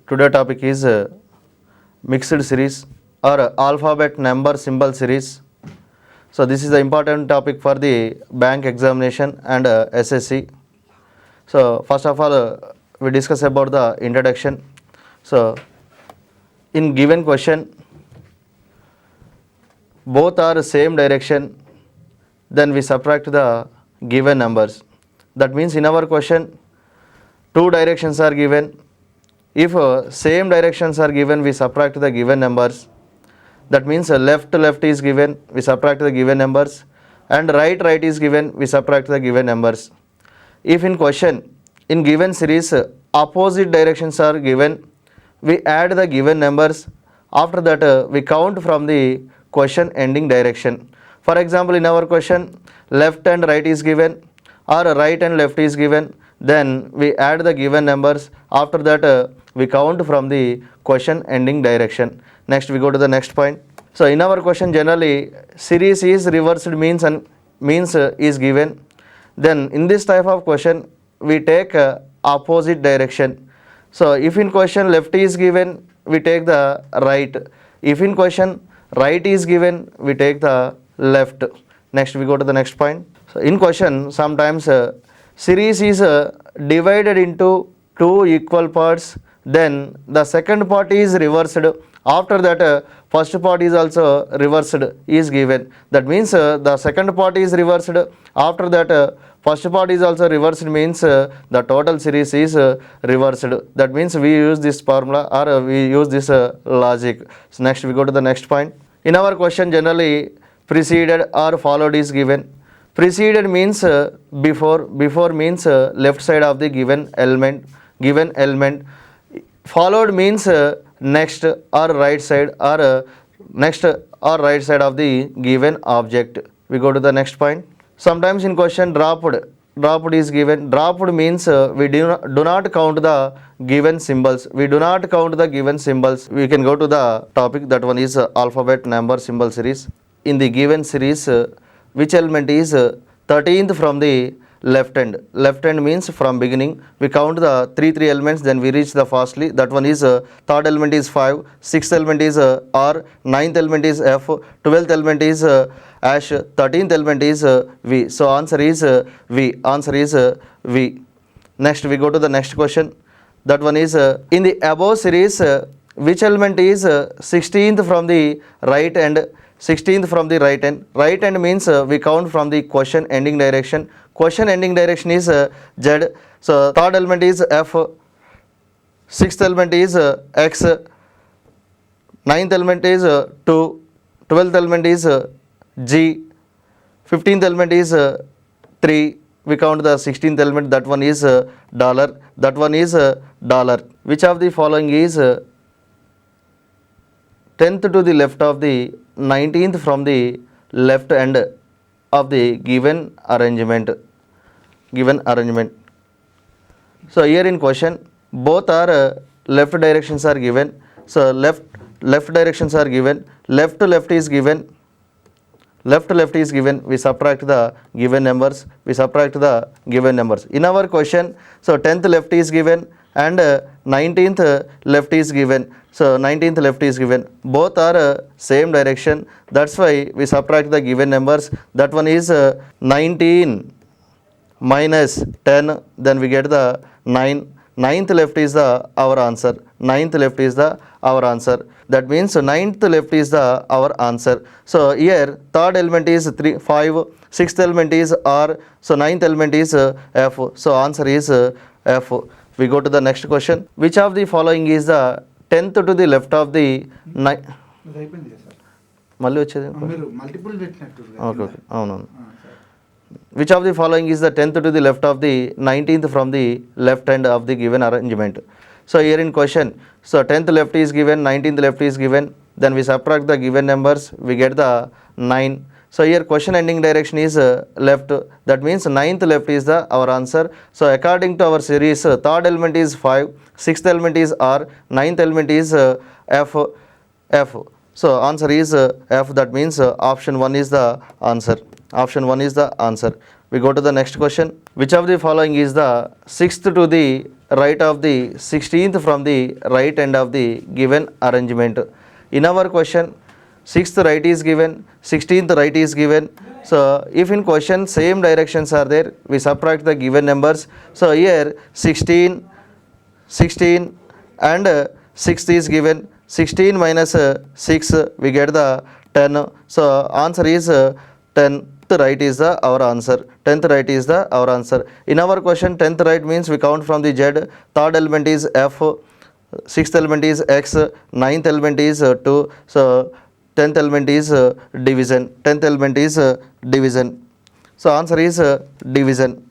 Today topic is mixed series or alphabet number symbol series. So this is the important topic for the bank examination and SSC. So first of all, we discuss about the introduction. So in given question, both are same direction, then we subtract the given numbers. That means in our question, two directions are given. If same directions are given, we subtract the given numbers. That means left is given, we subtract the given numbers, and right is given, we subtract the given numbers. If in question, in given series, opposite directions are given, we add the given numbers. After that, we count from the question ending direction. For example, in our question, left and right is given, or right and left is given, then we add the given numbers. After that, we count from the question ending direction. Next, we go to the next point. So in our question, generally series is reversed means is given. Then in this type of question, we take opposite direction. So if in question left is given, we take the right. If in question right is given, we take the left. Next, we go to the next point. So in question, sometimes series is divided into two equal parts, then the second part is reversed. After that, first part is also reversed is given. That means the second part is reversed. After that, first part is also reversed means the total series is reversed. That means we use this formula or we use this logic. So next, we go to the next point. In our question, generally preceded or followed is given. Preceded means before means left side of the given element. Followed means next or right side or next or right side of the given object. We go to the next point. Sometimes in question dropped is given. Dropped means we do not count the given symbols. We can go to the topic, that one is alphabet number symbol series. In the given series, which element is 13th from the left hand. Left hand means from beginning. We count the three elements, then we reach the fastly. That one is third element is 5, sixth element is R, ninth element is F, 12th element is Ash, 13th element is V. So answer is V. V. Next, we go to the next question. That one is in the above series, which element is 16th from the right hand? 16th from the right hand. Right hand means we count from the question ending direction. Question ending direction is Z. So third element is F, sixth element is X, ninth element is 2, 12th element is G, 15th element is 3. We count the 16th element, that one is dollar. That one is dollar. Which of the following is 10th to the left of the 19th from the left end of the given arrangement. So here in question, both are left directions are given. So left directions are given. Left is given. We subtract the given numbers. In our question, so 10th left is given and 19th left is given. So 19th left is given. Both are same direction. That's why we subtract the given numbers. That one is 19 minus 10. Then we get the 9. Ninth left is our answer. That means ninth left is our answer. So here third element is 3, 5. Sixth element is R. So ninth element is F. So answer is F. We go to the next question. Which of the following is the 10th to the left of the మళ్ళీ వచ్చేది okay అవునవును. Which of the following is the 10th to the left of the 19th from the left hand of the given arrangement? So here in question, so 10th left is given, 19th left is given, then we subtract the given numbers, we get the 9. So here question ending direction is left. That means 9th left is our answer. So according to our series, third element is 5, sixth element is R, ninth element is F. So answer is F. That means option 1 is the answer. We go to the next question. Which of the following is the 6th to the right of the 16th from the right end of the given arrangement. In our question, 6th right is given, 16th right is given. So if in question same directions are there, we subtract the given numbers. So here 16 and 6 is given. 16 minus 6, we get the 10. So answer is 10th right is the our answer. 10th right is the our answer. In our question, 10th right means we count from the Z. Third element is F. Sixth element is X. Ninth element is 2. So 10th element is division. 10th element is division. So answer is division.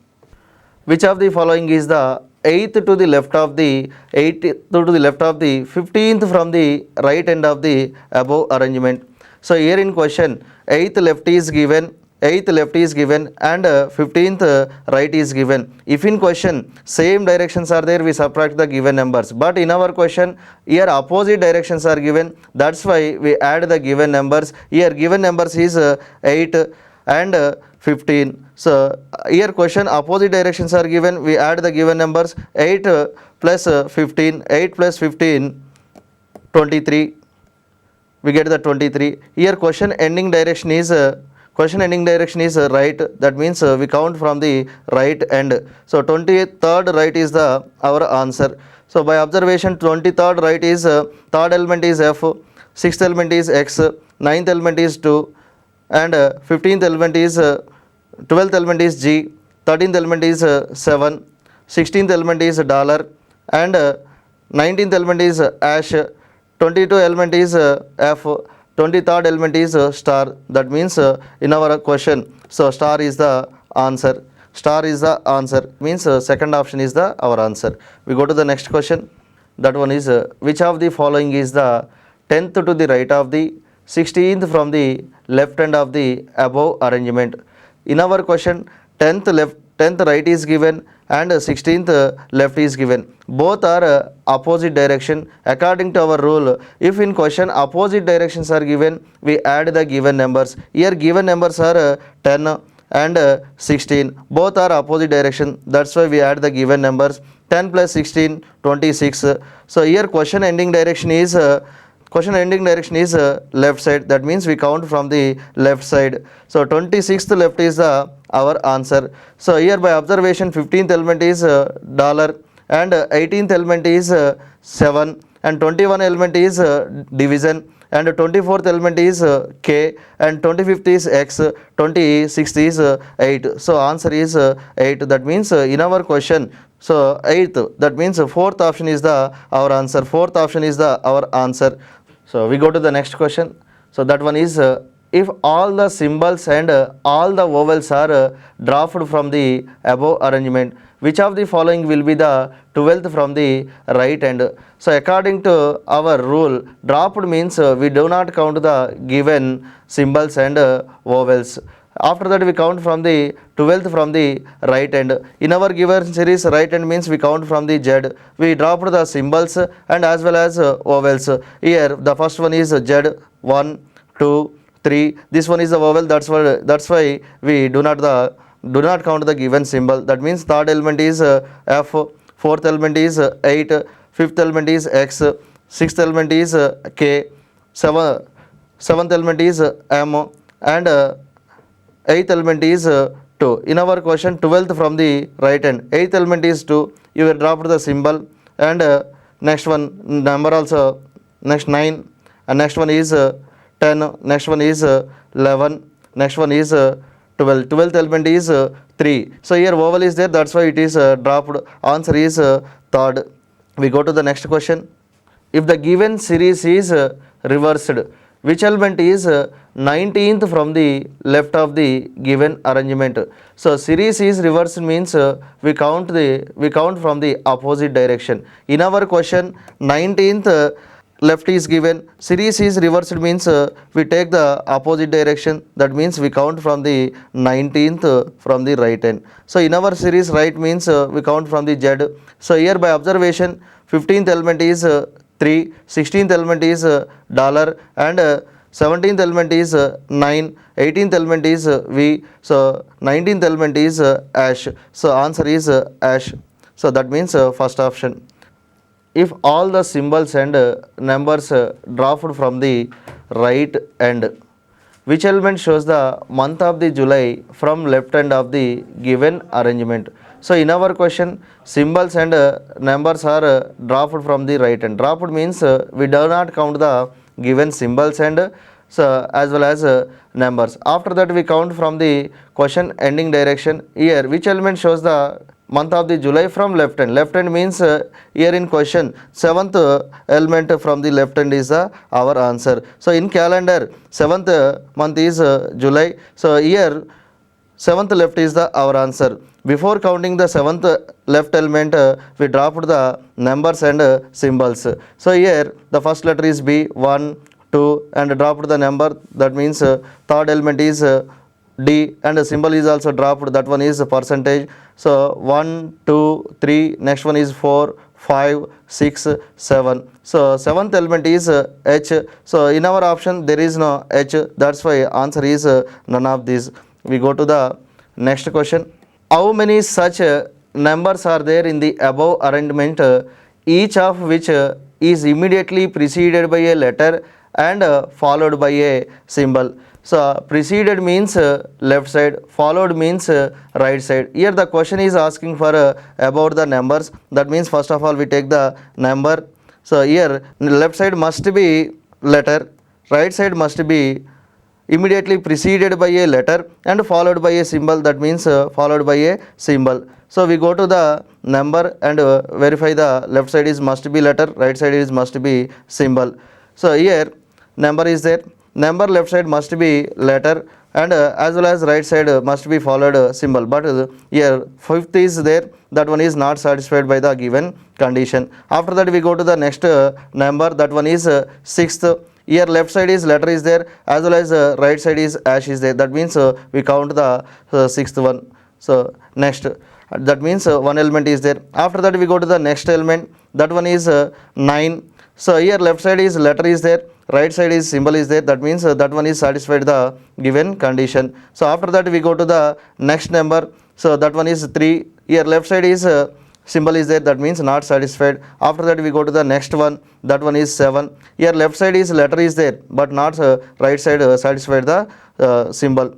Which of the following is the 8th to the left of the 15th from the right end of the above arrangement? So here in question, 8th left is given and 15th right is given. If in question same directions are there, we subtract the given numbers. But in our question here opposite directions are given, that's why we add the given numbers. Here given numbers is 8 and 15. So here question opposite directions are given, we add the given numbers. 8 plus 15, 8 plus 15, 23, we get the 23. Here question ending direction is right, that means we count from the right end. So 23rd right is the our answer. So by observation, 23rd right is third element is F, sixth element is X, ninth element is 2, and 15th element is 12th element is G, 13th element is 7, 16th element is dollar, and 19th element is ash, 22 element is F, 23rd element is star. That means in our question, so star is the answer. Star is the answer, means second option is the our answer. We go to the next question. That one is which of the following is the 10th to the right of the 16th from the left end of the above arrangement? In our question, 10th right is given and 16th left is given. Both are opposite direction. According to our rule, if in question opposite directions are given, we add the given numbers. Here given numbers are 10 and 16. Both are opposite direction. That's why we add the given numbers. 10 plus 16, 26. So here question ending direction is left side. That means we count from the left side. So 26th left is our answer. So here by observation, 15th element is dollar and 18th element is 7 and 21 element is division and 24th element is K and 25th is X, 26th is 8. So answer is 8. That means in our question, so 8th, that means fourth option is our answer. Fourth option is our answer. So we go to the next question. So that one is if all the symbols and all the vowels are dropped from the above arrangement, which of the following will be the 12th from the right end? So according to our rule, dropped means we do not count the given symbols and vowels. After that we count from the 12th from the right end. In our given series, right end means we count from the Z. We dropped the symbols and as well as vowels. Here the first one is Z, 1, 2, 3. This one is the vowel, that's why we do not count the given symbol. That means third element is F, fourth element is 8, fifth element is X, sixth element is K, seventh element is M, and eighth element is 2. In our question, 12th from the right end, eighth element is 2. You will drop the symbol and next one number also, next 9, and next one is 10, next one is 11, next one is 12. 12th element is 3. So here vowel is there, that's why it is dropped. Answer is third. We go to the next question. If the given series is reversed, which element is 19th from the left of the given arrangement? So series is reversed means we count from the opposite direction. In our question, 19th left is given, series is reversed means we take the opposite direction. That means we count from the 19th from the right end. So in our series, right means we count from the Z. So here by observation, 15th element is 3, 16th element is dollar, and 17th element is 9, 18th element is V, so 19th element is ash. So answer is ash. So that means first option. If all the symbols and numbers dropped from the right end, which element shows the month of the July from left end of the given arrangement? So in our question, symbols and numbers are dropped from the right end. Dropped means we do not count the given symbols and so as well as numbers. After that we count from the question ending direction. Here which element shows the month of the July from left end? Left end means here in question seventh element from the left end is our answer. So in calendar seventh month is July. So here seventh left is the our answer. Before counting the seventh left element, we dropped the numbers and symbols. So here the first letter is B, 1, 2 and dropped the number. That means third element is D and the symbol is also dropped. That one is percentage. So 1, 2, 3. Next one is 4, 5, 6, 7. So seventh element is H. So in our option there is no H. That's why answer is none of these. We go to the next question. How many such numbers are there in the above arrangement, each of which is immediately preceded by a letter and followed by a symbol? So preceded means left side, followed means right side. Here the question is asking for about the numbers. That means first of all we take the number. So here left side must be letter, right side must be immediately preceded by a letter and followed by a symbol. That means followed by a symbol. So we go to the number and verify the left side is must be letter, right side is must be symbol. So here number is there, number left side must be letter and as well as right side must be followed symbol, but here fifth is there, that one is not satisfied by the given condition. After that we go to the next number, that one is sixth. Here left side is letter is there as well as right side is ash is there. That means we count the sixth one. So next, that means one element is there. After that we go to the next element, that one is 9. So here left side is letter is there, right side is symbol is there. That means that one is satisfied the given condition. So after that we go to the next number. So that one is 3. Here left side is symbol is there, that means not satisfied. After that we go to the next one, that one is 7. Here left side is letter is there but not right side satisfied the symbol.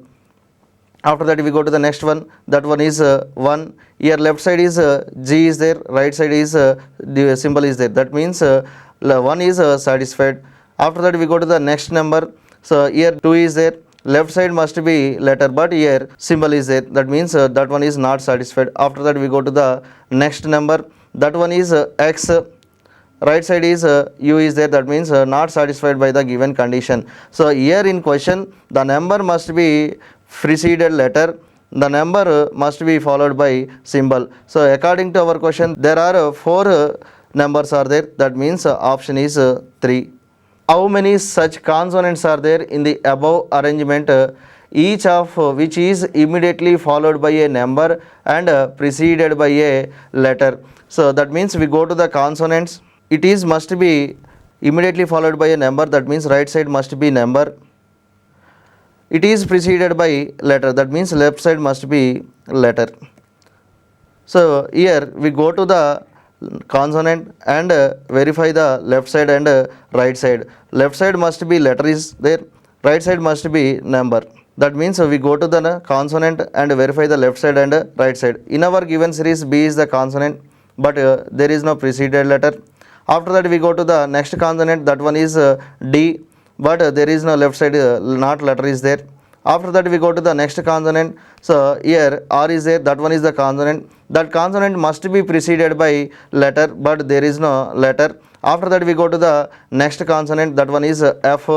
After that we go to the next one, that one is 1. Here left side is G is there, right side is the symbol is there. That means 1 is satisfied. After that we go to the next number. So here 2 is there, left side must be letter but here symbol is there. That means that one is not satisfied. After that we go to the next number, that one is X, right side is U is there. That means not satisfied by the given condition. So here in question the number must be preceded letter, the number must be followed by symbol. So according to our question there are 4 numbers are there. That means option is 3. How many such consonants are there in the above arrangement, each of which is immediately followed by a number and preceded by a letter? So that means we go to the consonants. It is must be immediately followed by a number. That means right side must be number. It is preceded by letter. That means left side must be letter. So here we go to the consonant and verify the left side and right side. Left side must be letter is there, right side must be number. That means we go to the consonant and verify the left side and right side. In our given series B is the consonant but there is no preceded letter. After that we go to the next consonant, that one is D but there is no left side not letter is there. After that we go to the next consonant. So here R is there, that one is the consonant. That consonant must be preceded by letter but there is no letter. After that we go to the next consonant, that one is F.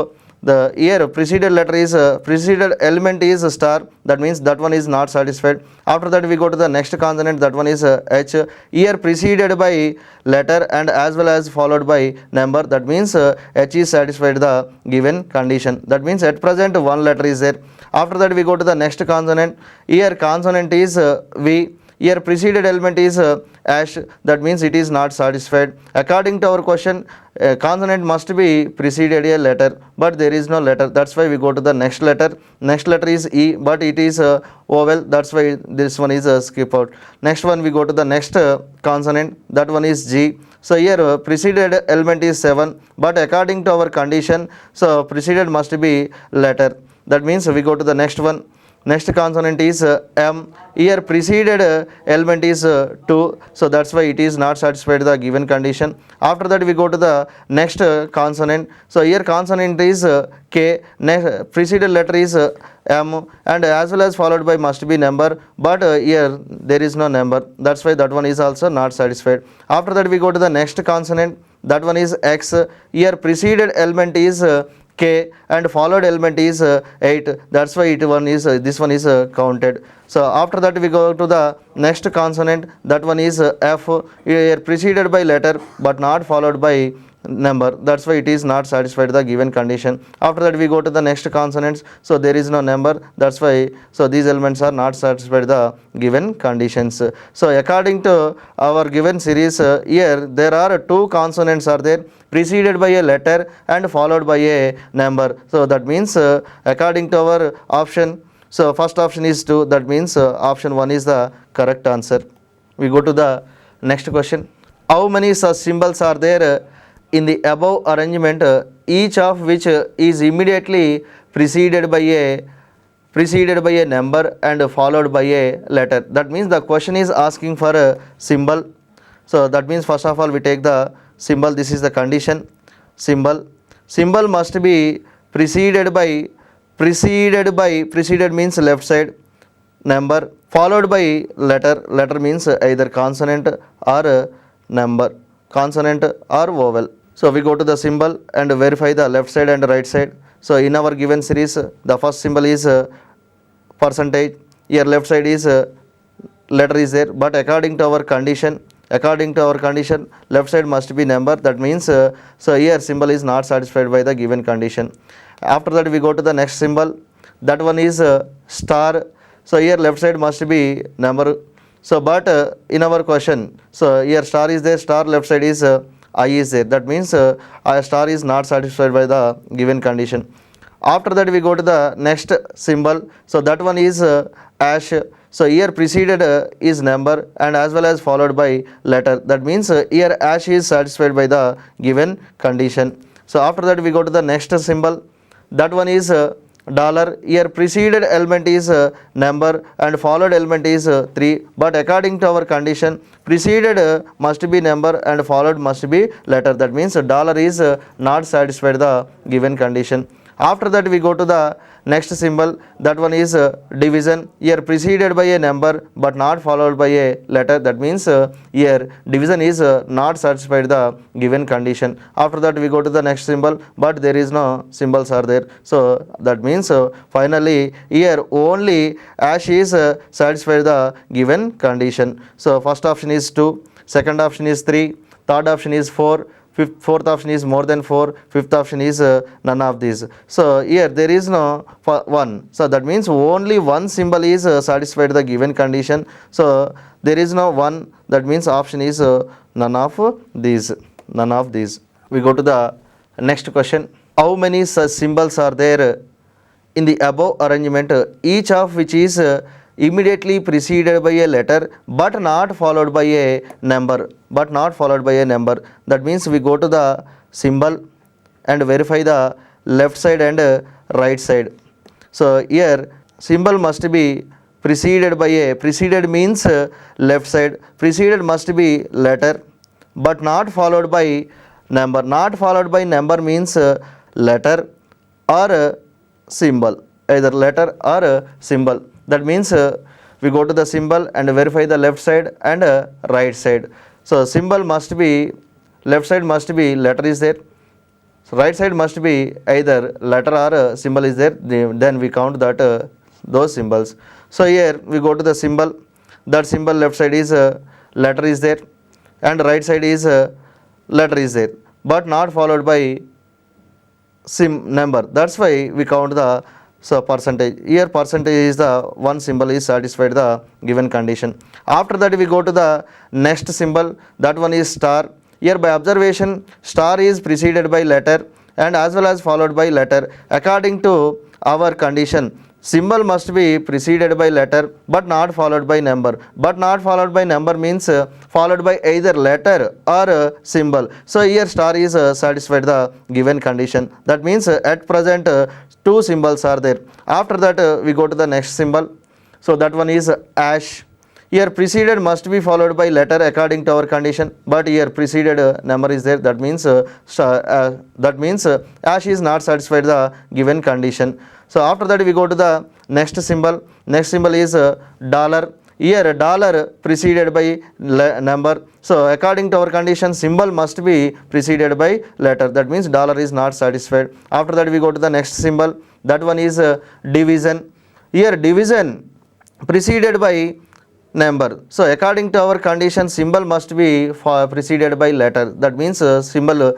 The here preceded letter is preceded element is star. That means that one is not satisfied. After that we go to the next consonant, that one is H. Here preceded by letter and as well as followed by number. That means H is satisfied the given condition. That means at present one letter is there. After that we go to the next consonant. Here consonant is V. Here preceded element is ash, that means it is not satisfied. According to our question, consonant must be preceded a letter, but there is no letter, that's why we go to the next letter. Next letter is E, but it is vowel, that's why this one is skip out. Next one we go to the next consonant, that one is G. So here preceded element is 7, but according to our condition, so preceded must be letter, that means we go to the next one. Next consonant is M. Here preceded element is 2, so that's why it is not satisfied the given condition. After that we go to the next consonant. So here consonant is K, next preceded letter is M, and as well as followed by must be number, but here there is no number, that's why that one is also not satisfied. After that we go to the next consonant, that one is X. Here preceded element is K and followed element is 8, that's why this one is counted. So after that we go to the next consonant, that one is F. Here preceded by letter but not followed by number, that's why it is not satisfied the given condition. After that we go to the next consonants, so there is no number, that's why so these elements are not satisfied the given conditions. So according to our given series, here there are 2 consonants are there, preceded by a letter and followed by a number. So that means according to our option, so first option is 2, that means option 1 is the correct answer. We go to the next question. How many such symbols are there in the above arrangement, each of which is immediately preceded by a number and followed by a letter? That means the question is asking for a symbol. So that means first of all we take the symbol, this is the condition. Symbol must be preceded means left side, number, followed by letter means either consonant or number, consonant or vowel. So we go to the symbol and verify the left side and right side. So in our given series, the first symbol is percentage. Here left side is letter is there, but according to our condition, left side must be number, that means so here symbol is not satisfied by the given condition. After that we go to the next symbol, that one is star. So here left side must be number, so but in our question, so here star is there, star left side is I is there, that means star is not satisfied by the given condition. After that we go to the next symbol, so that one is ash. So here preceded is number and as well as followed by letter, that means here ash is satisfied by the given condition. So after that we go to the next symbol, that one is dollar. Here preceded element is number and followed element is 3, but according to our condition, preceded must be number and followed must be letter, that means dollar is not satisfied the given condition. After that we go to the next symbol, that one is division. Here preceded by a number but not followed by a letter, that means here division is not satisfied the given condition. After that we go to the next symbol, but there is no symbols are there, so that means finally here only ash is satisfied the given condition. So first option is 2, second option is 3, third option is 4, fourth option is more than 4, fifth option is none of these. So here there is no 1, so that means only one symbol is satisfied the given condition. So there is no 1, that means option is none of these. We go to the next question. How many such symbols are there in the above arrangement, each of which is immediately preceded by a letter but not followed by a number, that means we go to the symbol and verify the left side and right side. So here symbol must be preceded by a, preceded means left side, preceded must be letter but not followed by number, means letter or symbol, either letter or symbol. That means we go to the symbol and verify the left side and right side. So symbol must be, left side must be letter is there, so right side must be either letter or symbol is there, then we count that those symbols. So here we go to the symbol, that symbol left side is letter is there and right side is letter is there but not followed by number, that's why we count the So percentage, here percentage is the one symbol is satisfied the given condition. After that we go to the next symbol, that one is star. Here by observation, star is preceded by letter and as well as followed by letter. According to our condition, symbol must be preceded by letter but not followed by number. But not followed by number means followed by either letter or symbol. So here star is satisfied the given condition. That means at present two symbols are there. After that we go to the next symbol. So that one is ash. Here preceded must be followed by letter according to our condition, but here preceded number is there. That means ash is not satisfied the given condition. So after that we go to the next symbol. Next symbol is dollar. Here dollar preceded by number. So according to our condition, symbol must be preceded by letter. That means dollar is not satisfied. After that we go to the next symbol. That one is division. Here division preceded by number. So according to our condition, symbol must be preceded by letter. That means symbol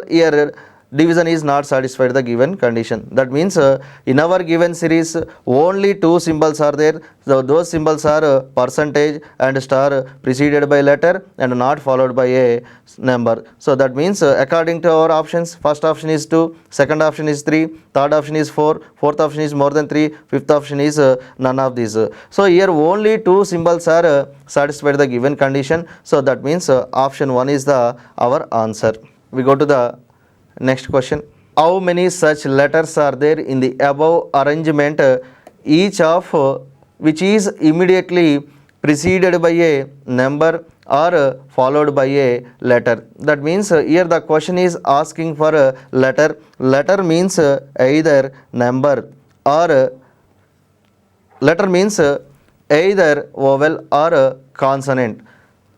here division is not satisfied the given condition. That means in our given series only two symbols are there. So those symbols are percentage and star preceded by letter and not followed by a number. So that means according to our options, first option is 2, second option is 3, third option is 4, fourth option is more than 3, fifth option is none of these. So here only two symbols are satisfied the given condition. So that means option 1 is the our answer. We go to the next question. How many such letters are there in the above arrangement, each of which is immediately preceded by a number or followed by a letter? That means here the question is asking for a letter. Letter means either number or letter means either vowel or consonant.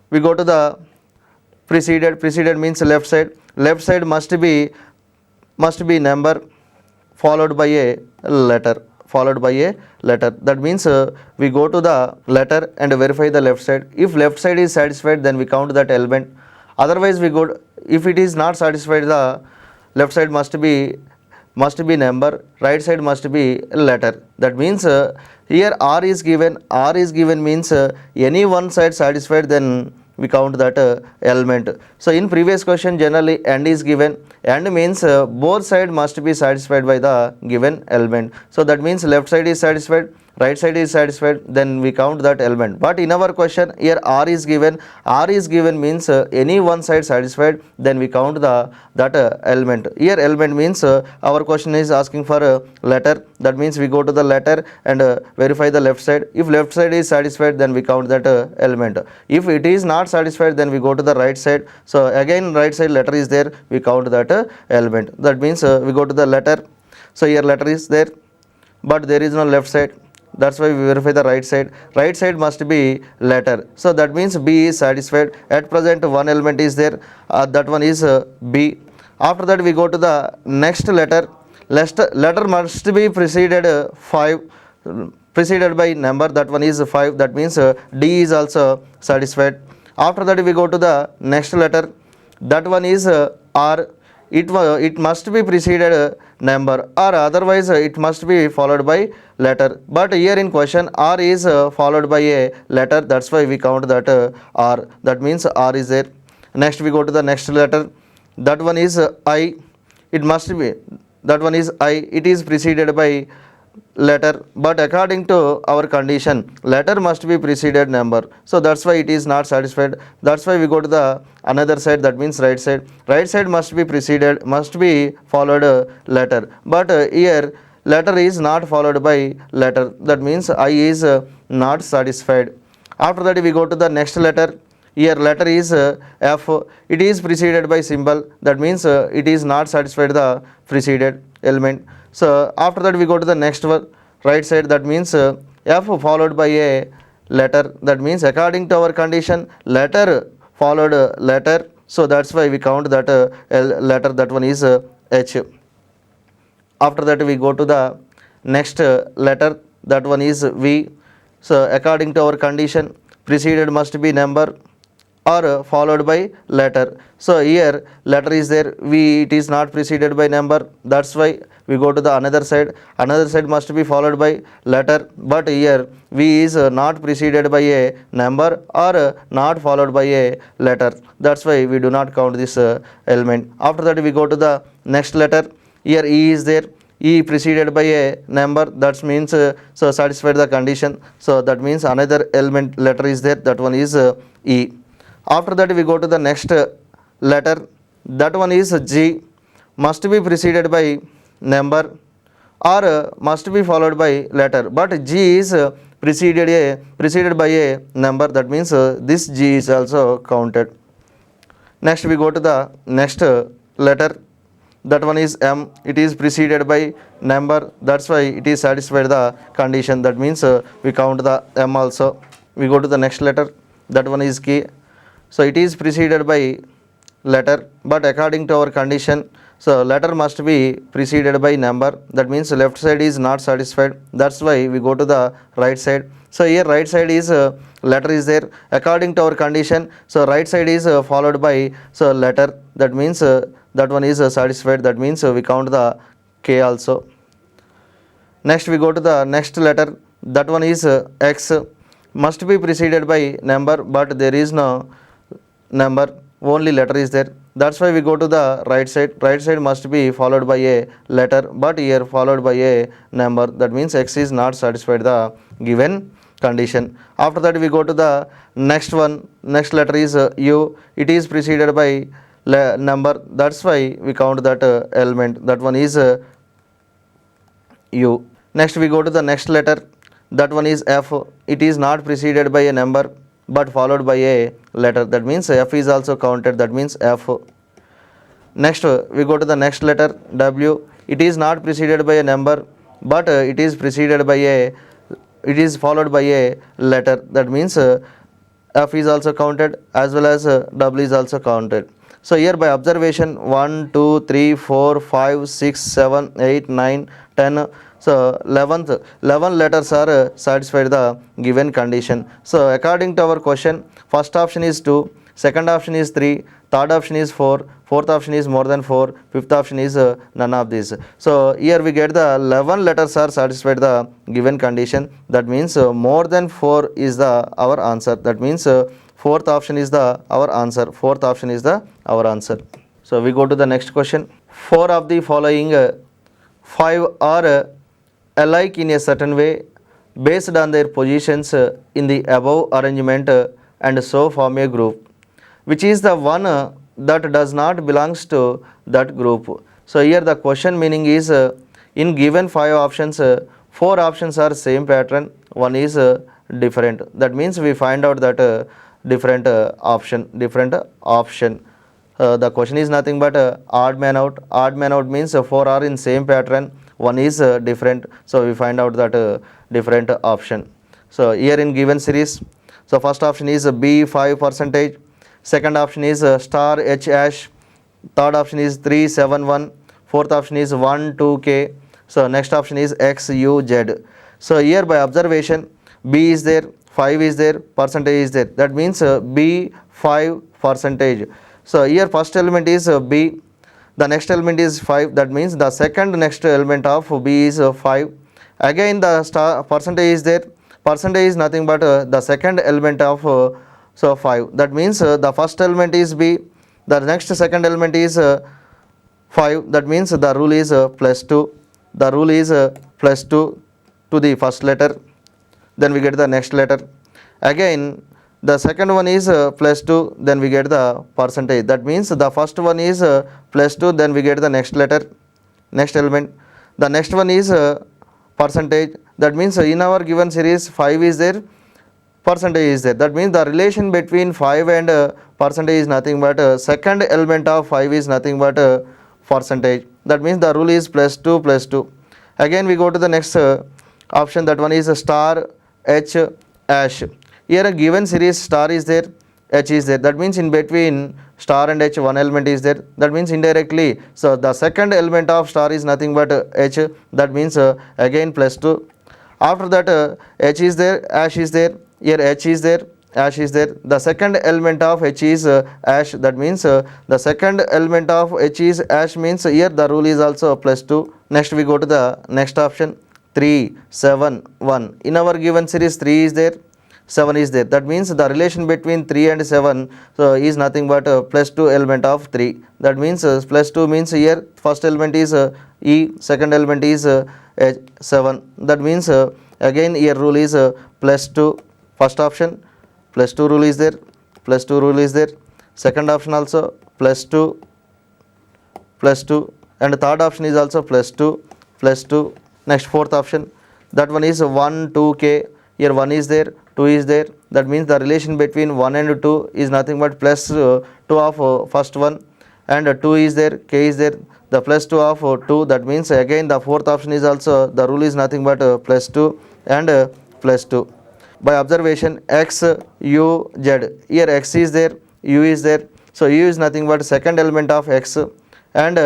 We go to the preceded. Preceded means left side. Left side must be number followed by a letter. That means we go to the letter and verify the left side. If left side is satisfied, then we count that element. Otherwise we go, if it is not satisfied, the left side must be number, right side must be letter. That means here R is given. R is given means any one side satisfied, then we count that element. So in previous question generally and is given. And means both side must be satisfied by the given element. So that means left side is satisfied, right side is satisfied, then we count that element. But in our question here R is given. R is given means any one side satisfied, then we count that element. Here element means our question is asking for a letter. That means we go to the letter and verify the left side. If left side is satisfied, then we count that element. If it is not satisfied, then we go to the right side. So again right side letter is there, we count that element. That means we go to the letter. So here letter is there, but there is no left side. That's why we verify the right side. Right side must be letter. So that means B is satisfied. At present one element is there, that one is B. After that we go to the next letter. Letter must be preceded by number. That one is 5. That means D is also satisfied. After that we go to the next letter. That one is R. It must be preceded number or otherwise it must be followed by letter. But here in question R is followed by a letter. That's why we count that R. That means R is there. Next we go to the next letter. That one is I. It must be, that one is I. It is preceded by letter, but according to our condition letter must be preceded number. So that's why it is not satisfied. That's why we go to the another side, that means right side. Right side must be preceded, must be followed letter, but here letter is not followed by letter. That means I is not satisfied. After that we go to the next letter. Here letter is F. It is preceded by symbol. That means it is not satisfied the preceded element. So after that we go to the next one, right side. That means F followed by a letter. That means according to our condition letter followed letter. So that's why we count that letter. That one is H. After that we go to the next letter. That one is V. So according to our condition preceded must be number or followed by letter. So here letter is there, it is not preceded by number, that's why we go to the another side must be followed by letter, but here v is not preceded by a number or not followed by a letter, that's why we do not count this element. After that we go to the next letter. Here e is there, e preceded by a number, that means so satisfied the condition, so that means another element letter is there, that one is e. After that we go to the next letter, that one is G, must be preceded by number or must be followed by letter, but G is preceded by a number, that means this G is also counted. Next we go to the next letter, that one is M, it is preceded by number, that's why it is satisfied the condition, that means we count the M also. We go to the next letter, that one is K, so it is preceded by letter, but according to our condition, so letter must be preceded by number, that means left side is not satisfied, that's why we go to the right side. So here right side is letter is there, according to our condition, so right side is followed by so letter, that means that one is satisfied, that means we count the K also. Next we go to the next letter, that one is X, must be preceded by number, but there is no number, only letter is there, that's why we go to the right side must be followed by a letter, but here followed by a number, that means X is not satisfied the given condition. After that we go to the next one, next letter is U, it is preceded by number, that's why we count that element, that one is U. Next we go to the next letter, that one is F, it is not preceded by a number but followed by a letter, that means F is also counted, that means F. Next we go to the next letter W, it is not preceded by a number but it is followed by a letter, that means F is also counted as well as W is also counted. So here by observation 1, 2, 3, 4, 5, 6, 7, 8, 9, 10, so 11 letters are satisfied the given condition. So according to our question, first option is 2, second option is 3, third option is 4, fourth option is more than 4, fifth option is none of these. So here we get the 11 letters are satisfied the given condition, that means more than 4 is the our answer, that means fourth option is the our answer, fourth option is the our answer. So we go to the next question. 4 of the following 5 are alike in a certain way based on their positions in the above arrangement and so form a group. Which is the one that does not belongs to that group? So here the question meaning is in given 5 options, 4 options are same pattern, one is different. That means we find out that different option. The question is nothing but odd man out. Odd man out means 4 are in same pattern, one is different, so we find out that different option. So here in given series, so first option is B 5%, second option is star H hash, third option is 3 7 1, fourth option is 1 2 K, so next option is X U Z. So here by observation B is there, 5 is there, percentage is there, that means B 5%. So here first element is B, the next element is 5, that means the second next element of B is 5. Again the star percentage is there, percentage is nothing but the second element of so 5, that means the first element is B, the next second element is 5, that means the rule is plus 2, the rule is plus 2 to the first letter, then we get the next letter. Again the second one is plus 2, then we get the percentage, that means the first one is plus 2, then we get the next letter, next element, the next one is percentage, that means in our given series 5 is there, percentage is there, that means the relation between 5 and percentage is nothing but second element of 5 is nothing but percentage, that means the rule is plus 2 plus 2. Again we go to the next option, that one is star H hash. Here a given series star is there, H is there, that means in between star and H one element is there, that means indirectly, so the second element of star is nothing but H, that means again plus 2. After that H is there, hash is there, here H is there, ash is there. The second element of H is ash, that means the second element of H is ash means here the rule is also plus 2. Next we go to the next option, 3 7 1. In our given series 3 is there, 7 is there, that means the relation between 3 and 7 so is nothing but plus 2 element of 3. That means plus 2 means here first element is E, second element is 7. That means again here rule is plus 2. First option plus 2 rule is there, plus 2 rule is there. Second option also plus 2, plus 2, and third option is also plus 2, plus 2. Next fourth option, that one is 1 2k. Here 1 is there, 2 is there. That means the relation between 1 and 2 is nothing but plus 2 of first one, and 2 is there, k is there, the plus 2 of 2. That means again the fourth option is also the rule is nothing but plus 2 and plus 2. By observation x u z, here x is there, u is there, so u is nothing but second element of x and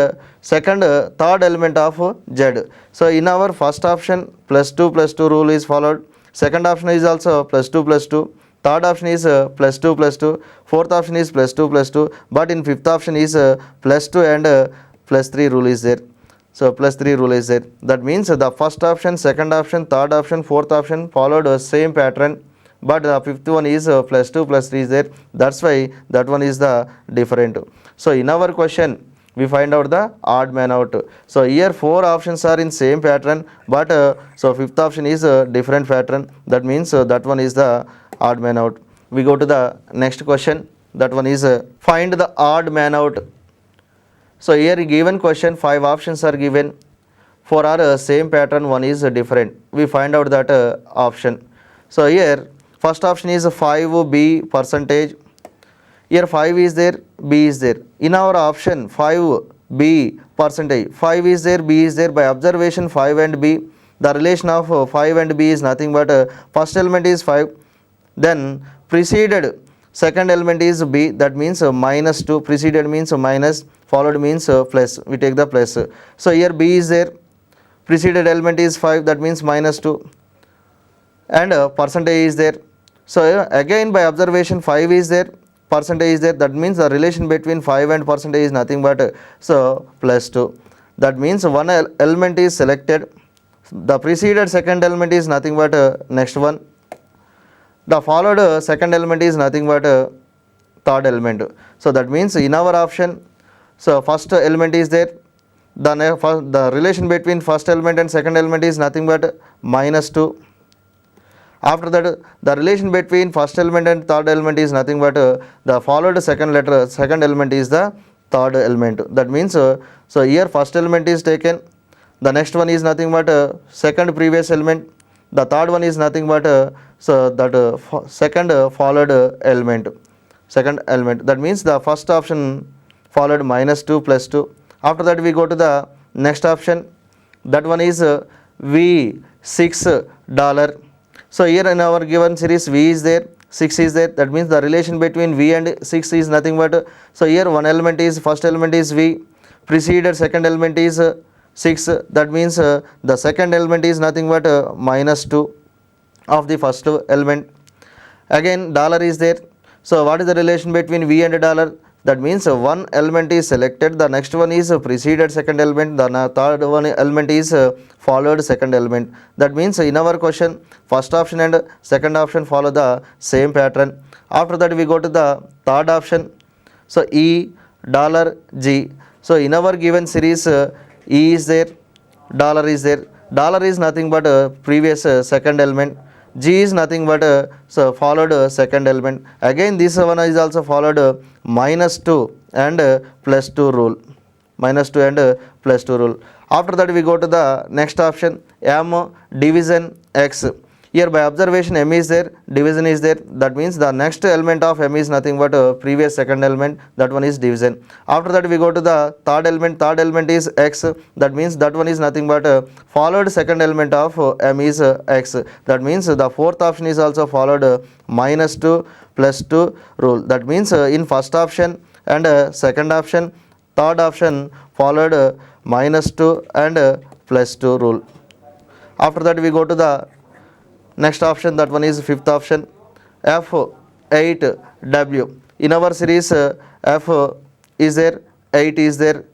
third element of z. So in our first option plus 2 rule is followed, second option is also plus 2, third option is plus 2, fourth option is plus 2, but in fifth option is plus 2 and plus 3 rule is there. So plus 3 rule is there. That means the first option, second option, third option, fourth option followed same pattern, but the fifth one is plus 2 plus 3 is there. That's why that one is the different. So in our question we find out the odd man out. So here 4 options are in same pattern, but so fifth option is a different pattern. That means that one is the odd man out. We go to the next question. That one is find the odd man out. So here given question 5 options are given. 4 are same pattern, one is different. We find out that option. So here first option is 5b percentage. Here 5 is there, b is there. In our option 5b percentage, 5 is there, b is there. By observation 5 and b, the relation of 5 and b is nothing but first element is 5, then preceded second element is b, that means minus 2. Preceded means minus, followed means plus, we take the plus. So here b is there, preceded element is 5, that means minus 2, and percentage is there. So again by observation 5 is there, percentage is there, that means the relation between 5 and percentage is nothing but so plus 2. That means one element is selected, the preceded second element is nothing but next one, the followed second element is nothing but third element. So that means in our option, so first element is there, the relation between first element and second element is nothing but minus 2. After that the relation between first element and third element is nothing but the followed second element is the third element. That means so here first element is taken, the next one is nothing but second previous element, the third one is nothing but so that second followed element, second element. That means the first option followed minus 2 plus 2. After that we go to the next option, that one is $6. So here in our given series v is there, 6 is there, that means the relation between v and 6 is nothing but so here one element is, first element is v, preceded second element is 6, that means the second element is nothing but minus 2 of the first element. Again dollar is there, so what is the relation between v and dollar? That means one element is selected, the next one is preceded second element, the third one element is followed second element. That means in our question first option and second option follow the same pattern. After that we go to the third option, so E dollar G. So in our given series E is there, dollar is there, dollar is nothing but previous second element, G is nothing but so followed second element. Again this one is also followed minus 2 and plus 2 rule, minus 2 and plus 2 rule. After that we go to the next option, M division X. Here by observation m is there, division is there, that means the next element of m is nothing but previous second element, that one is division. After that we go to the third element is x, that means that one is nothing but followed second element of m is x. That means the fourth option is also followed minus 2 plus 2 rule. That means in first option and second option, third option followed minus 2 and plus 2 rule. After that we go to the next option, that one is fifth option, F 8W. In our series, F is there, 8 is there,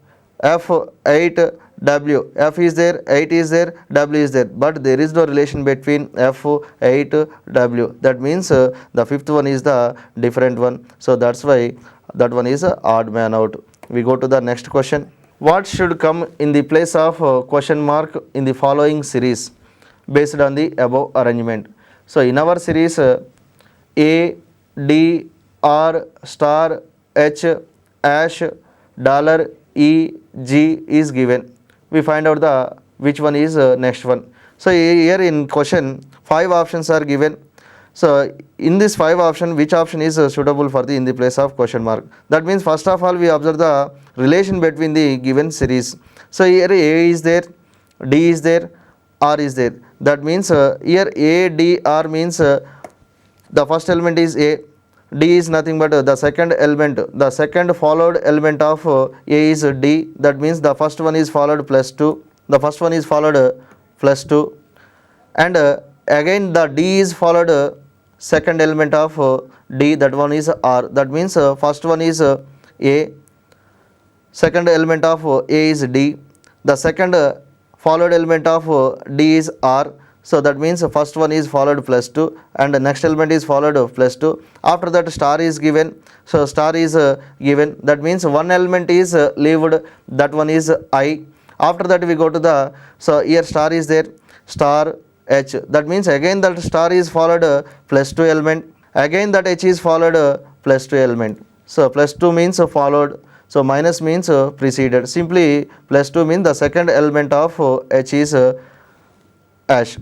F 8W, F is there, 8 is there, W is there, but there is no relation between F 8W. That means the fifth one is the different one. So that's why that one is odd man out. We go to the next question. What should come in the place of question mark in the following series based on the above arrangement? So in our series, A, D, R, star, H, hash, dollar, E, G is given. We find out the which one is next one. So here in question 5 options are given. So in this 5 option, which option is suitable for the in the place of question mark? That means first of all we observe the relation between the given series. So here A is there, D is there, R is there. That means here A, D, R means the first element is A, D is nothing but the second element, the second followed element of A is D. That means the first one is followed plus 2, the first one is followed plus 2, and again the D is followed second element of D, that one is R. That means first one is A, second element of A is D, the second followed element of D is R. So that means first one is followed plus 2 and the next element is followed plus 2. After that star is given. So star is given. That means one element is leaved. That one is I. After that we go to the, so here star is there, star H. That means again that star is followed plus 2 element. Again that H is followed plus 2 element. So plus 2 means followed. So minus means preceded. Simply plus 2 means the second element of H is hash.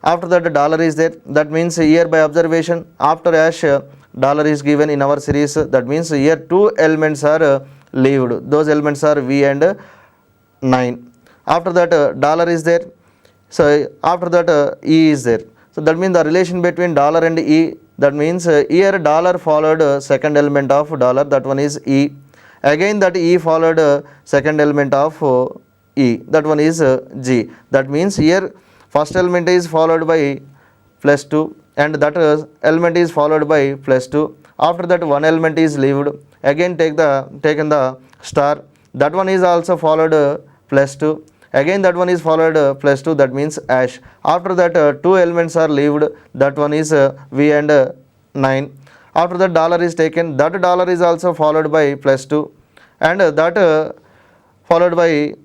After that dollar is there. That means here by observation after hash dollar is given in our series. That means here 2 elements are leaved. Those elements are V and 9. After that dollar is there. So after that E is there. So that means the relation between dollar and E. That means here dollar followed second element of dollar. That one is E. Again that E followed second element of E. That one is G. That means here first element is followed by plus 2 and that element is followed by plus 2. After that one element is leaved. Again taken the star. That one is also followed plus 2. Again that one is followed plus 2. That means hash. After that 2 elements are leaved. That one is V and 9. After that dollar is taken. That dollar is also followed by plus 2 and that followed by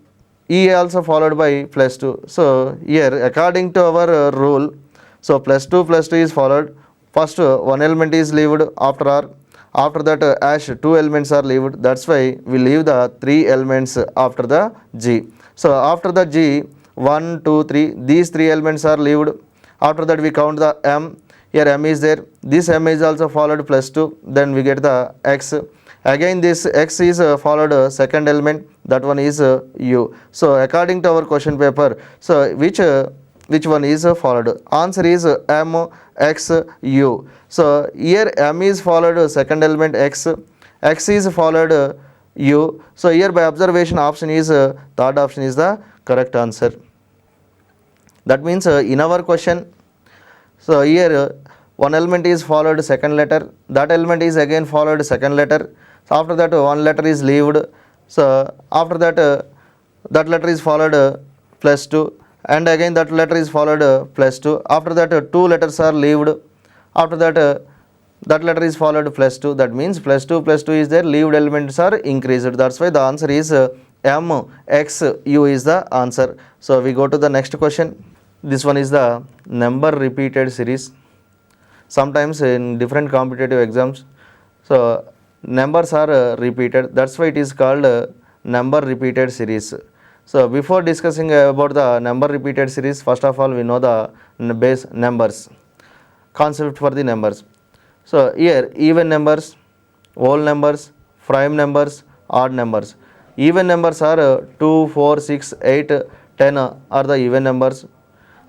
E also followed by plus 2. So here according to our rule, so plus 2 is followed. First one element is leaved after R. After that hash 2 elements are leaved. That's why we leave the 3 elements after the G. So after the G 1, 2, 3, these 3 elements are leaved. After that we count the M. Here M is there. This M is also followed plus 2. Then we get the X. Again this X is followed second element. That one is U. So according to our question paper, so which one is followed? Answer is M, X, U. So here M is followed second element X. X is followed U. So here by observation option is third option is the correct answer. That means in our question, so here one element is followed second letter. That element is again followed second letter. So after that one letter is leaved. So after that that letter is followed plus 2 and again that letter is followed plus 2. After that 2 letters are leaved. After that that letter is followed plus 2. That means plus 2 is there, leaved elements are increased. That's why the answer is M, X, U is the answer. So we go to the next question. This one is the number repeated series. Sometimes in different competitive exams, so numbers are repeated. That's why it is called number repeated series. So before discussing about the number repeated series, first of all we know the base numbers, concept for the numbers. So here even numbers, whole numbers, prime numbers, odd numbers. Even numbers are 2, 4, 6, 8, 10 are the even numbers.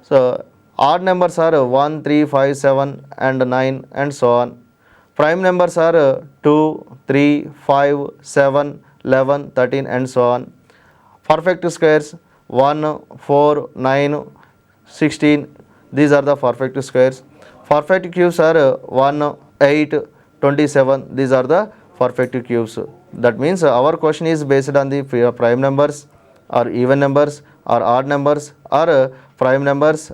So odd numbers are 1, 3, 5, 7 and 9 and so on. Prime numbers are 2, 3, 5, 7, 11, 13 and so on. Perfect squares 1, 4, 9, 16. These are the perfect squares. Perfect cubes are 1, 8, 27. These are the perfect cubes. That means our question is based on the prime numbers or even numbers or odd numbers or prime numbers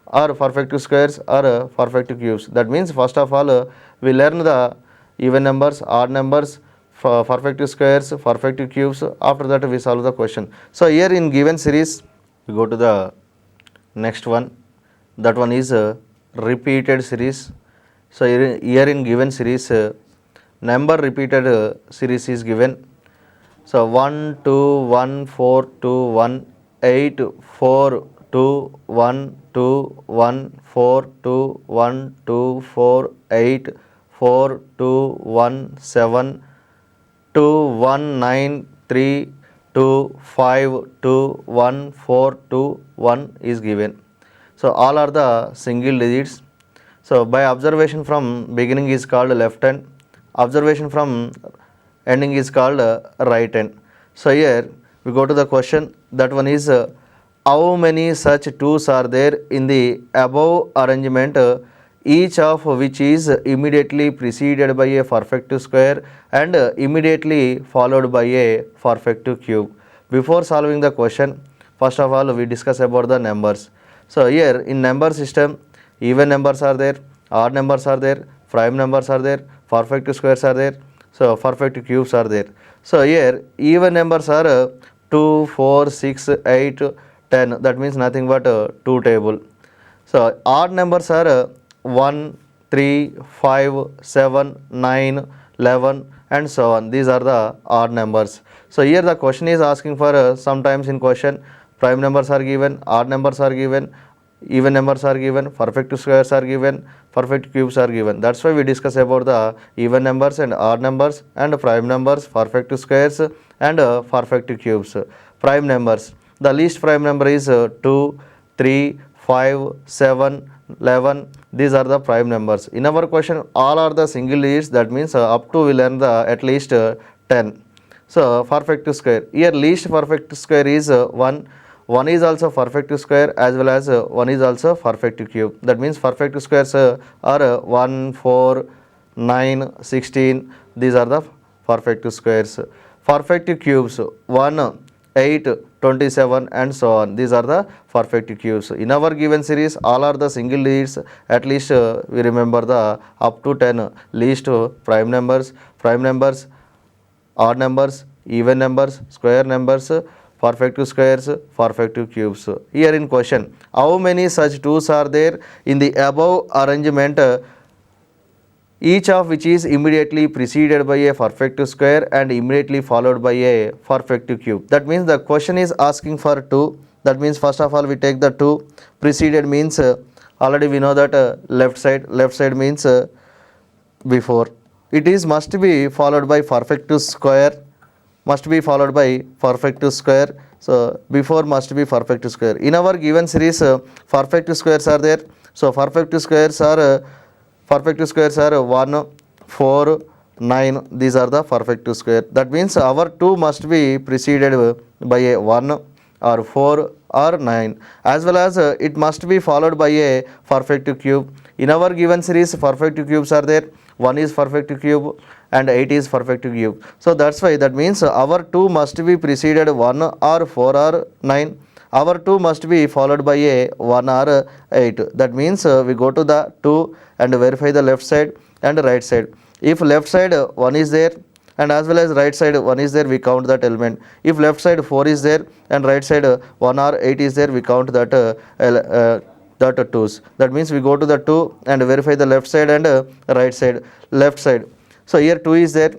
or perfect squares or perfect cubes. That means first of all we learn the even numbers, odd numbers, perfect squares, perfect cubes. After that we solve the question. So here in given series we go to the next one. That one is repeated series. So here in given series number repeated series is given. So 1 2 1 4 2 1 8 4 2 1 2 1 4 2 1 2 4 8 4 2 1 7 2 1 9 3 2 5 2 1 4 2 1 is given. So all are the single digits. So by observation from beginning is called left hand, observation from ending is called right hand. So here we go to the question. That one is how many such twos are there in the above arrangement, each of which is immediately preceded by a perfect square and immediately followed by a perfect cube. Before solving the question, first of all we discuss about the numbers. So here in number system, even numbers are there, odd numbers are there, prime numbers are there, perfect squares are there, so perfect cubes are there. So here even numbers are 2, 4, 6, 8, 10. That means nothing but 2 table. So odd numbers are 1, 3, 5, 7, 9, 11 and so on. These are the odd numbers. So here the question is asking for sometimes in question prime numbers are given, odd numbers are given, even numbers are given, perfect squares are given, perfect cubes are given. That's why we discuss about the even numbers and odd numbers and prime numbers, perfect squares and perfect cubes. Prime numbers. The least prime number is 2, 3, 5, 7, 11. These are the prime numbers. In our question all are the single digits. That means up to we learn the at least 10. So perfect square. Here least perfect square is 1. 1 is also perfect square as well as 1 is also perfect cube. That means perfect squares are 1, 4, 9, 16. These are the perfect squares. Perfect cubes 1, 8, 27 and so on. These are the perfect cubes. In our given series all are the single digits. At least we remember the up to 10 least prime numbers, odd numbers, even numbers, square numbers, perfect squares, perfect cubes. Here in question, how many such twos are there in the above arrangement, each of which is immediately preceded by a perfect square and immediately followed by a perfect cube. That means the question is asking for 2. That means first of all we take the 2. Preceded means already we know that left side means before. It is must be followed by perfect square, must be followed by perfect square. So before must be perfect square. In our given series perfect squares are there. So perfect squares are 1, 4, 9. These are the perfect square. That means our 2 must be preceded by a 1 or 4 or 9 as well as it must be followed by a perfect cube. In our given series perfect cubes are there. 1 is perfect cube and 8 is perfect cube. So that's why that means our 2 must be preceded 1 or 4 or 9. Our 2 must be followed by a 1 or 8. That means we go to the 2 and verify the left side and right side. If left side 1 is there and as well as right side 1 is there, we count that element. If left side 4 is there and right side 1 or 8 is there, we count that that 2's. That means we go to the 2 and verify the left side and right side. Left side. So here 2 is there.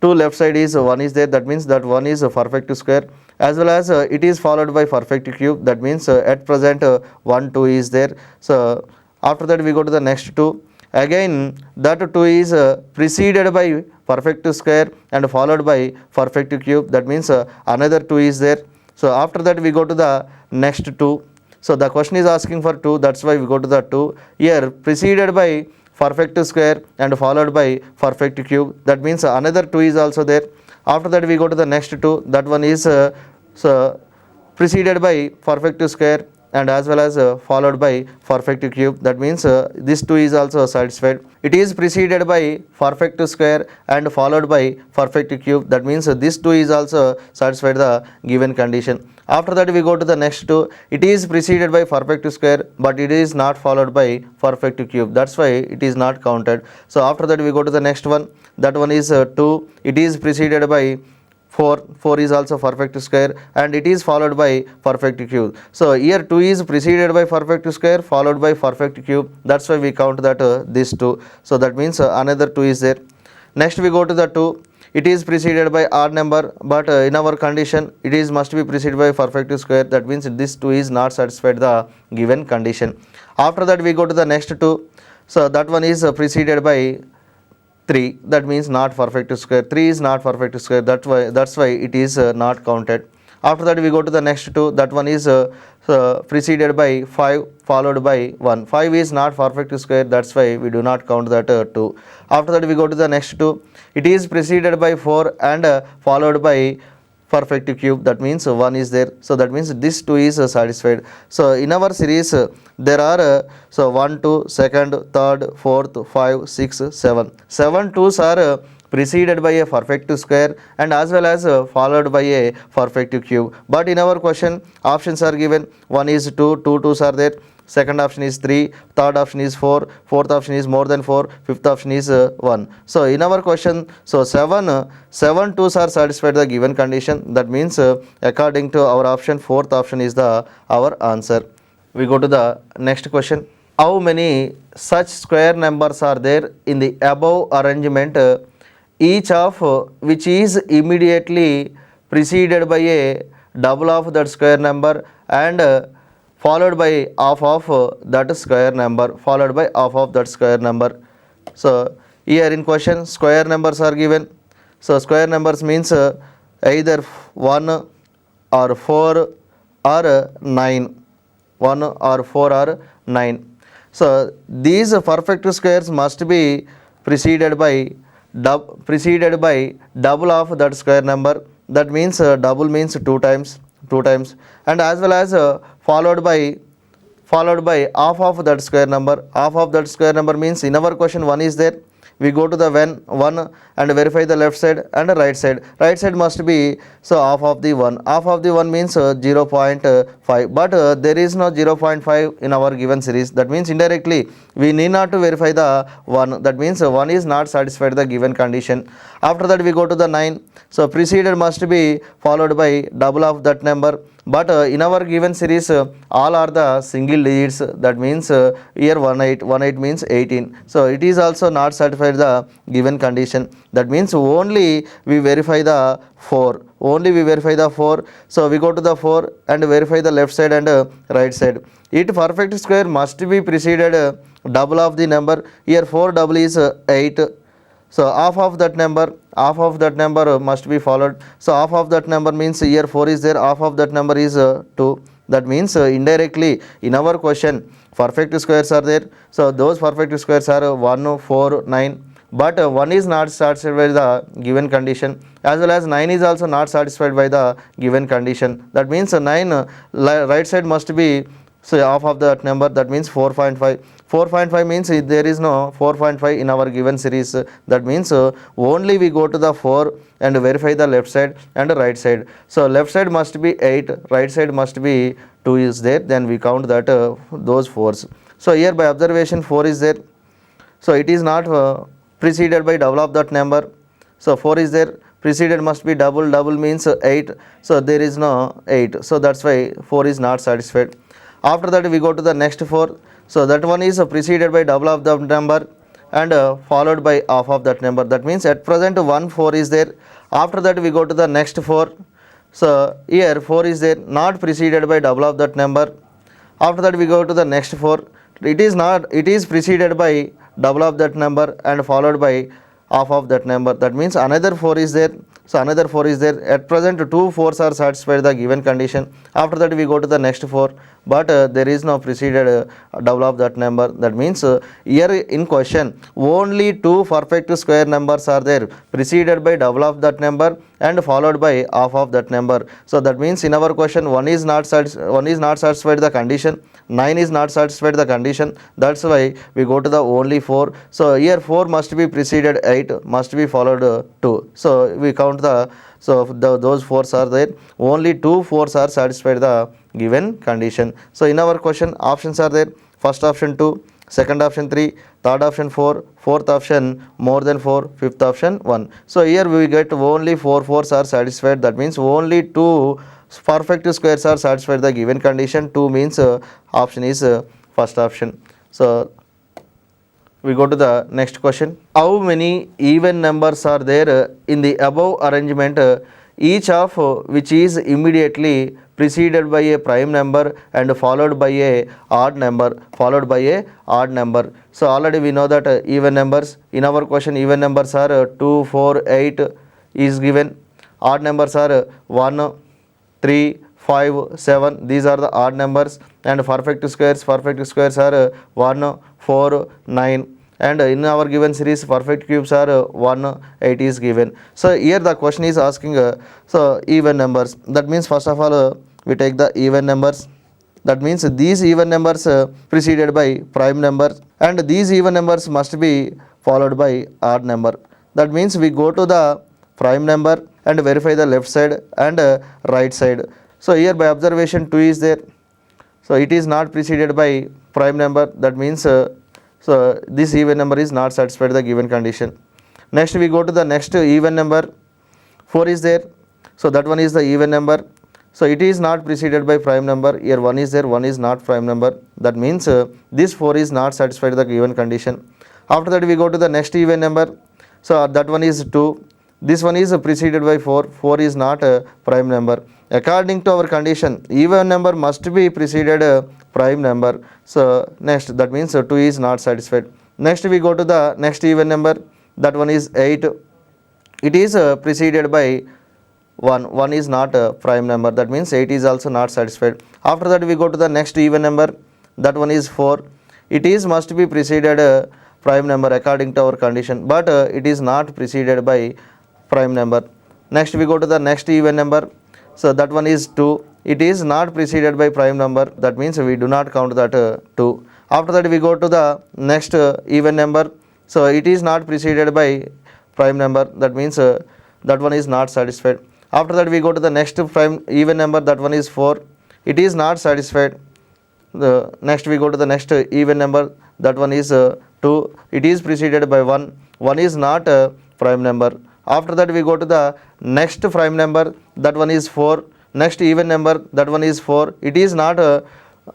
2 left side is 1 is there. That means that 1 is a perfect square as well as it is followed by perfect cube. That means at present 1, 2 is there. So after that we go to the next 2. Again that 2 is preceded by perfect square and followed by perfect cube. That means another 2 is there. So after that we go to the next 2. So the question is asking for 2. That's why we go to the 2. Here preceded by perfect square and followed by perfect cube. That means another 2 is also there. After that we go to the next 2. That one is so preceded by perfect square and as well as followed by perfect cube. That means this 2 is also satisfied. It is preceded by perfect square and followed by perfect cube. That means this 2 is also satisfied the given condition. After that we go to the next 2. It is preceded by perfect square but it is not followed by perfect cube. That's why it is not counted. So after that we go to the next one. That one is 2. It is preceded by 4 is also perfect square and it is followed by perfect cube. So here 2 is preceded by perfect square followed by perfect cube. That's why we count that this 2. So that means another 2 is there. Next we go to the 2. It is preceded by odd number but in our condition it is must be preceded by perfect square. That means this 2 is not satisfied the given condition. After that we go to the next 2. So that one is preceded by 3. That means not perfect square. 3 is not perfect square. That's why it is not counted. After that we go to the next 2. That one is preceded by 5 followed by 1. 5 is not perfect square. That's why we do not count that 2. After that we go to the next 2. It is preceded by 4 and followed by perfect cube. That means 1 is there. So that means this 2 is satisfied. So in our series there are 1 2 second third fourth 5 6 7 7 2s are preceded by a perfect square and as well as followed by a perfect cube. But in our question options are given. 1 is 2, 2 2s are there. Second option is 3, third option is 4, fourth option is more than 4, fifth option is 1. So in our question, so 7 2s are satisfied the given condition. That means according to our option, fourth option is our answer. We go to the next question. How many such square numbers are there in the above arrangement, each of which is immediately preceded by a double of that square number and followed by half of that square number, followed by half of that square number. So here in question square numbers are given. So square numbers means either 1 or 4 or 9. 1 or 4 or 9. So these perfect squares must be preceded by double of that square number. That means double means 2 times and as well as followed by half of that square number. Half of that square number means in our question 1 is there. We go to the 1 and verify the left side and right side. Right side must be so half of the 1. Half of the 1 means 0.5 but there is no 0.5 in our given series. That means indirectly we need not to verify the 1. That means 1 is not satisfied the given condition. After that we go to the 9. So preceded must be followed by double of that number. But in our given series all are the single digits. That means here 18 means 18. So it is also not satisfied the given condition. That means only we verify the 4. So we go to the 4 and verify the left side and right side. It perfect square must be preceded double of the number. Here 4 double is 8. So half of that number must be followed. So half of that number means here 4 is there, half of that number is 2. That means indirectly in our question perfect squares are there. So those perfect squares are 1 4 9 but 1 is not satisfied by the given condition as well as 9 is also not satisfied by the given condition. That means 9 right side must be so half of that number. That means 4.5. 4.5 means there is no 4.5 in our given series. That means only we go to the 4 and verify the left side and right side. So left side must be 8, right side must be 2 is there. Then we count that those 4s. So here by observation 4 is there. So it is not preceded by double of that number. So 4 is there. Preceded must be double means 8. So there is no 8. So that's why 4 is not satisfied. After that we go to the next 4. So that one is preceded by double of the number and followed by half of that number. That means at present 1 4 is there. After that we go to the next 4. So here 4 is there, not preceded by double of that number. After that we go to the next 4. It is preceded by double of that number and followed by half of that number. That means another 4 is there. So another 4 is there. At present 2 4s are satisfied the given condition. After that we go to the next 4 but there is no preceded double of that number. That means here in question only 2 perfect square numbers are there preceded by double of that number and followed by half of that number. So that means in our question 1 is not satisfied the condition, 9 is not satisfied the condition. That's why we go to the only 4. So here 4 must be preceded 8, must be followed 2. So we count those 4s are there. Only 2 4s are satisfied the given condition. So in our question options are there. First option 2, second option 3, third option 4, fourth option more than 4, fifth option 1. So here we get only 4 4s are satisfied. That means only 2 perfect squares are satisfied the given condition. 2 means option is first option. So we go to the next question. How many even numbers are there in the above arrangement, each of which is immediately preceded by a prime number and followed by a odd number, So already we know that even numbers, in our question even numbers are 2, 4, 8 is given. Odd numbers are 1, 3, 5, 7. These are the odd numbers. And perfect squares are 1, 4, 9. And in our given series perfect cubes are 1, 8 is given. So here the question is asking so even numbers. That means first of all we take the even numbers. That means these even numbers preceded by prime number, and these even numbers must be followed by odd number. That means we go to the prime number and verify the left side and right side. So here by observation 2 is there. So it is not preceded by prime number. That means so this even number is not satisfied the given condition. Next we go to the next even number. 4 is there. So that one is the even number. So it is not preceded by prime number. Here 1 is there, 1 is not prime number. That means this 4 is not satisfied the given condition. After that we go to the next even number. So that one is 2. This one is preceded by 4. 4 is not a prime number. According to our condition, even number must be preceded prime number. So next, that means 2 is not satisfied. Next we go to the next even number. That one is 8. It is preceded by 1. 1 is not a prime number. That means 8 is also not satisfied. After that we go to the next even number. That one is 4. It is must be preceded prime number according to our condition, but it is not preceded by prime number. Next we go to the next even number. So that one is 2. It is not preceded by prime number. That means we do not count that 2. After that we go to the next even number. So it is not preceded by prime number. That means that one is not satisfied. After that we go to the next prime even number. That one is 4. It is not satisfied. Next we go to the next even number. That one is 2. It is preceded by 1. 1 is not a prime number. After that we go to the next prime number. That one is 4. Next even number. That one is 4. It is not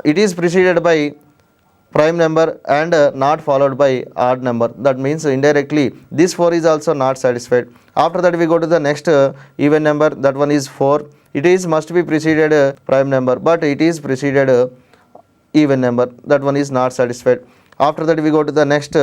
it is preceded by prime number and not followed by odd number. That means indirectly this 4 is also not satisfied. After that we go to the next even number. That one is 4. It is must be preceded prime number, but it is preceded even number. That one is not satisfied. After that we go to the next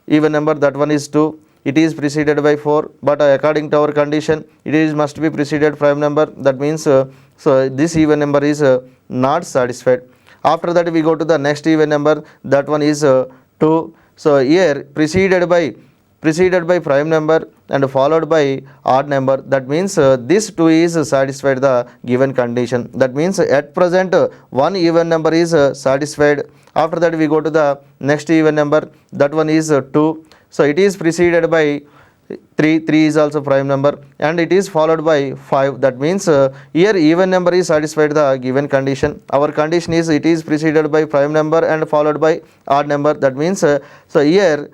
even number. That one is 2. It is preceded by 4, but according to our condition it is must be preceded prime number. That means so this even number is not satisfied. After that we go to the next even number. That one is 2. So here preceded by prime number and followed by odd number. That means this 2 is satisfied the given condition. That means at present one even number is satisfied. After that we go to the next even number. That one is 2. So it is preceded by 3. 3 is also prime number and it is followed by 5. That means here even number is satisfied the given condition. Our condition is it is preceded by prime number and followed by odd number. That means so here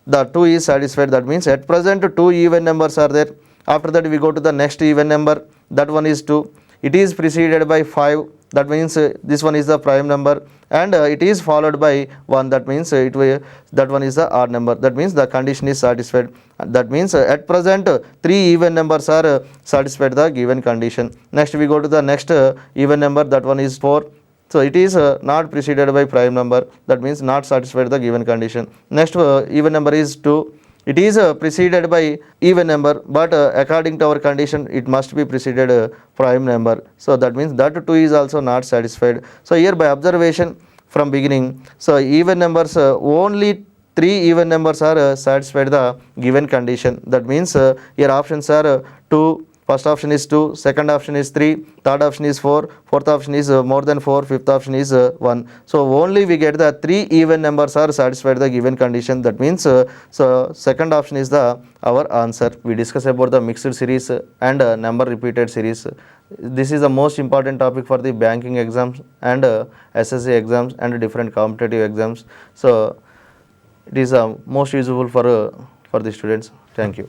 the 2 is satisfied. That means at present 2 even numbers are there. After that we go to the next even number. That one is 2. It is preceded by 5. That means this one is the prime number and it is followed by 1. That means that one is the odd number. That means the condition is satisfied. That means at present 3 even numbers are satisfied the given condition. Next we go to the next even number. That one is 4. So it is not preceded by prime number. That means not satisfied the given condition. Next even number is 2. It is preceded by even number, but according to our condition it must be preceded prime number. So that means that 2 is also not satisfied. So here by observation from beginning, so even numbers only three even numbers are satisfied the given condition. That means your options are 2, first option is 2, second option is 3, third option is 4, fourth option is more than 4, fifth option is 1. So only we get the 3 even numbers are satisfied the given condition. That means so second option is the our answer. We discuss about the mixed series and number repeated series. This is the most important topic for the banking exams and SSC exams and different competitive exams. So it is most useful for the students. Thank you.